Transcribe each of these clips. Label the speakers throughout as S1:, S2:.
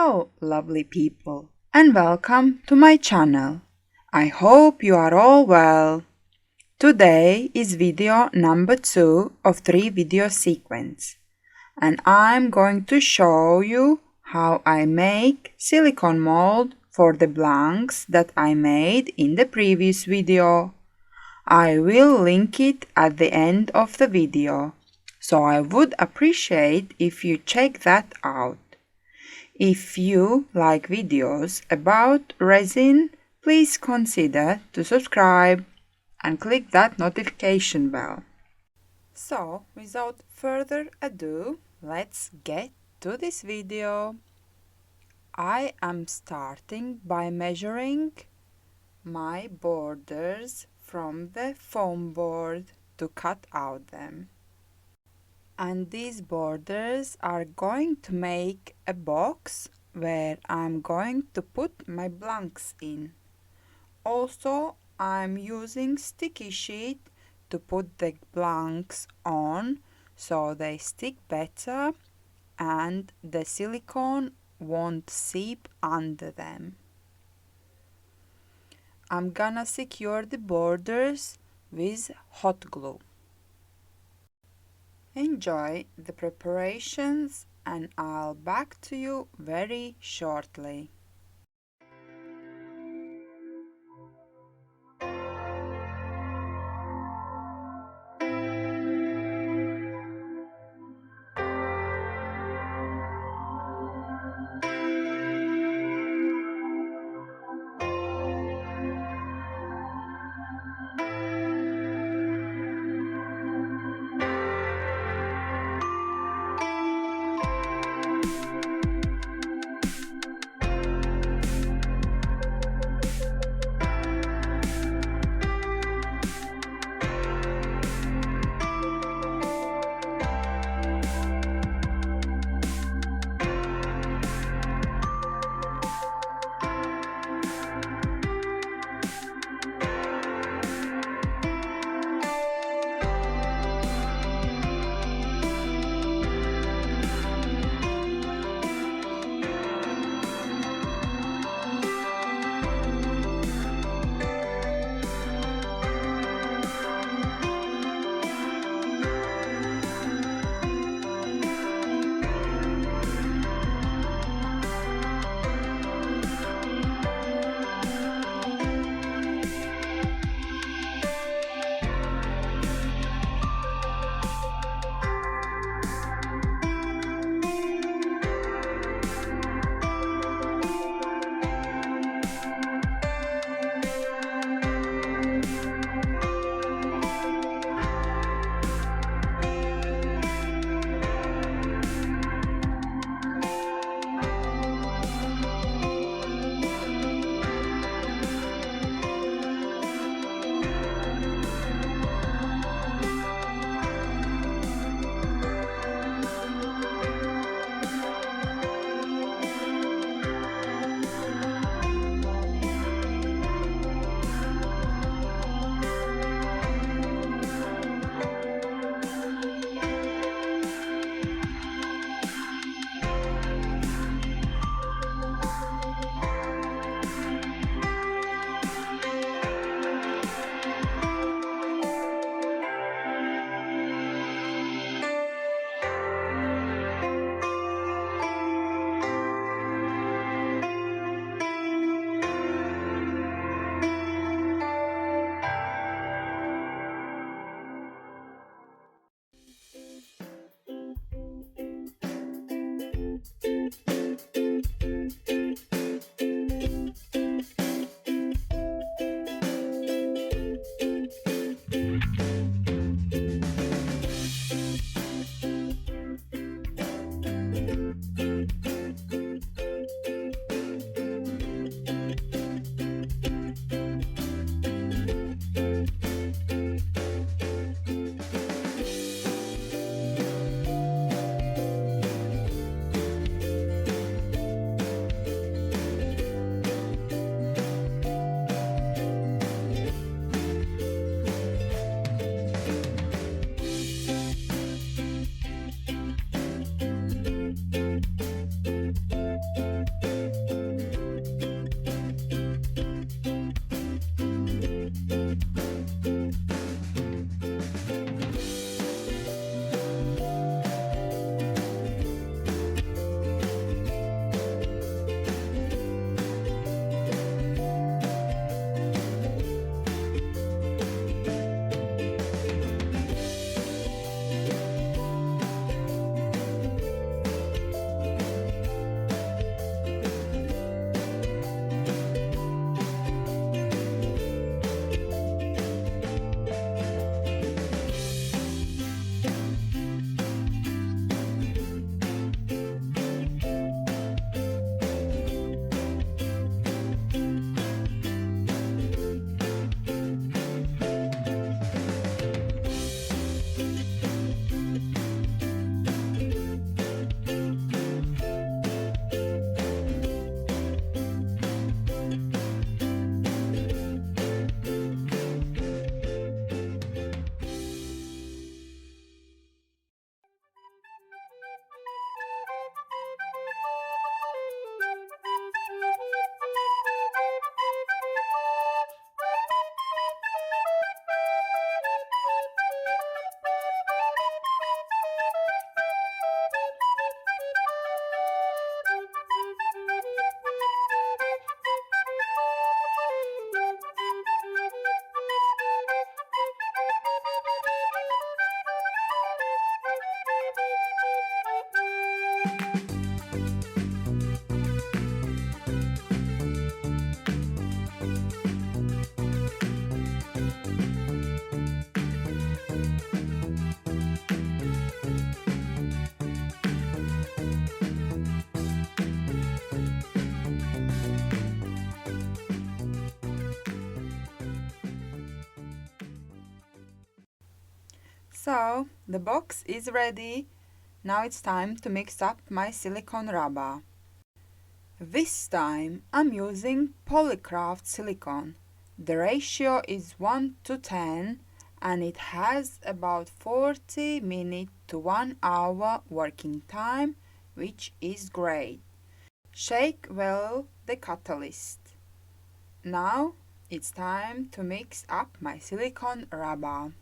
S1: Hello, lovely people, and welcome to my channel. I hope you are all well. Today is video number 2 of 3 video sequence, and I'm going to show you how I make silicone mold for the blanks that I made in the previous video. I will link it at the end of the video, so I would appreciate if you check that out. If you like videos about resin, please consider to subscribe and click that notification bell. So, without further ado, let's get to this video. I am starting by measuring my borders from the foam board to cut out them. And these borders are going to make a box where I'm going to put my blanks in. Also, I'm using sticky sheet to put the blanks on so they stick better and the silicone won't seep under them. I'm gonna secure the borders with hot glue. Enjoy the preparations and I'll back to you very shortly. So, the box is ready. Now it's time to mix up my silicone rubber. This time I'm using polycraft silicone. The ratio is 1 to 10 and it has about 40 minutes to 1 hour working time, which is great. Shake well the catalyst. Now it's time to mix up my silicone rubber.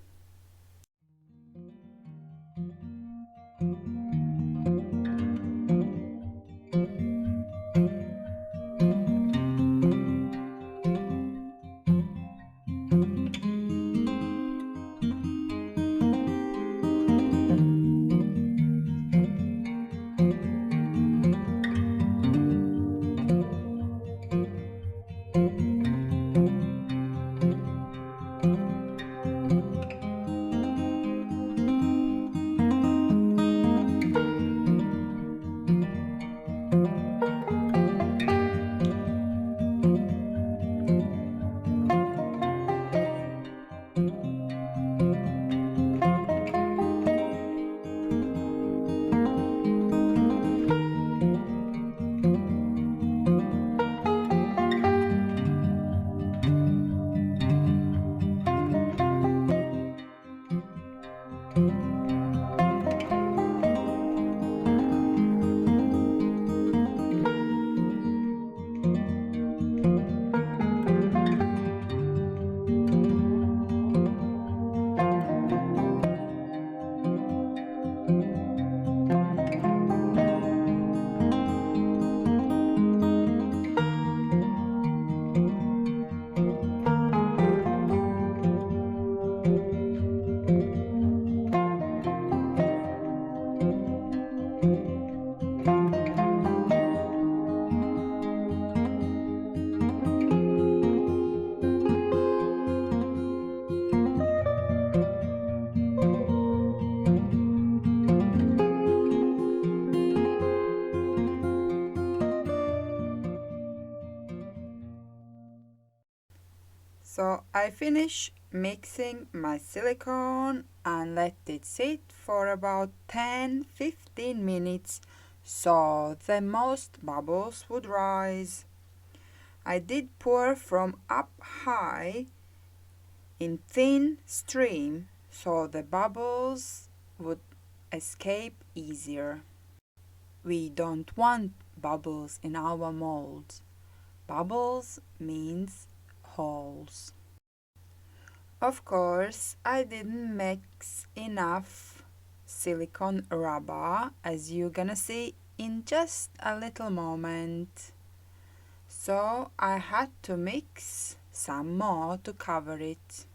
S1: So I finish mixing my silicone and let it sit for about 10-15 minutes so the most bubbles would rise. I did pour from up high in thin stream so the bubbles would escape easier. We don't want bubbles in our molds. Bubbles means holes. Of course, I didn't mix enough silicone rubber, as you're gonna see in just a little moment. So I had to mix some more to cover it.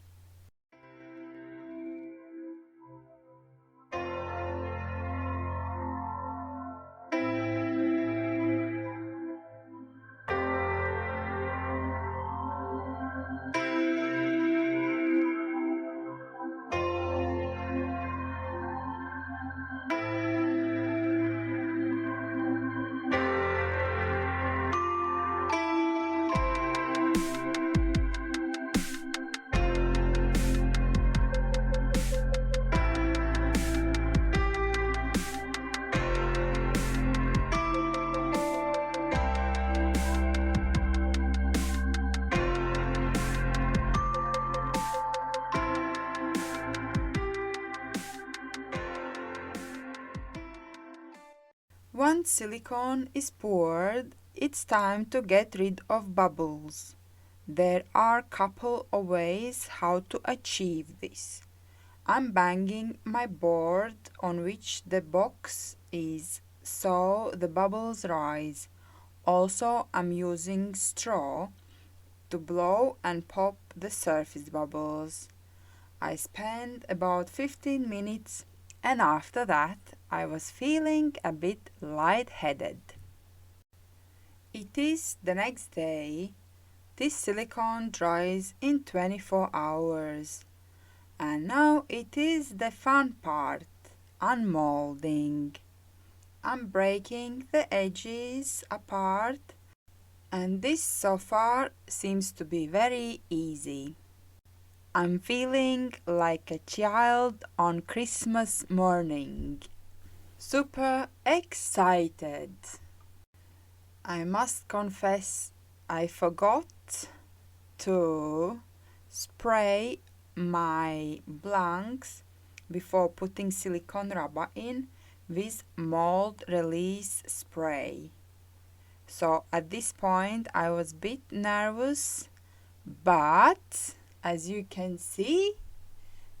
S1: Once silicone is poured, it's time to get rid of bubbles. There are a couple of ways how to achieve this. I'm banging my board on which the box is so the bubbles rise. Also, I'm using straw to blow and pop the surface bubbles. I spend about 15 minutes and after that I was feeling a bit lightheaded. It is the next day. This silicone dries in 24 hours. And now it is the fun part, unmolding. I'm breaking the edges apart, and this so far seems to be very easy. I'm feeling like a child on Christmas morning. Super excited. I must confess, I forgot to spray my blanks before putting silicone rubber in with mold release spray. So at this point I was a bit nervous, but as you can see,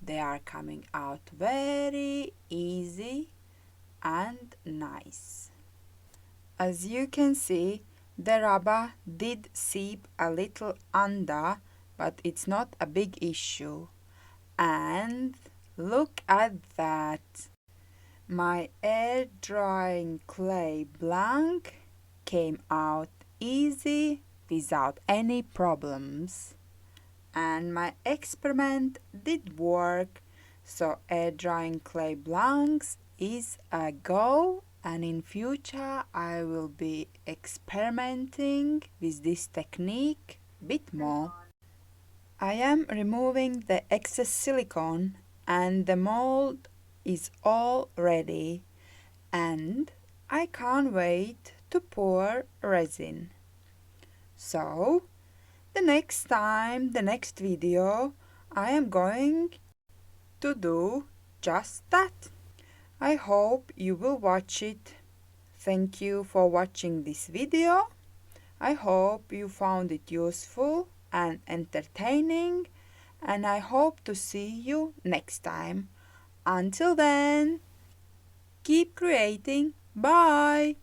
S1: they are coming out very easy and nice. As you can see, the rubber did seep a little under, but it's not a big issue. And look at that! My air drying clay blank came out easy without any problems. And my experiment did work, so air drying clay blanks is a go, and in future I will be experimenting with this technique a bit more. I am removing the excess silicone and the mold is all ready, and I can't wait to pour resin. So the next video, I am going to do just that. I hope you will watch it. Thank you for watching this video. I hope you found it useful and entertaining, and I hope to see you next time. Until then, keep creating. Bye!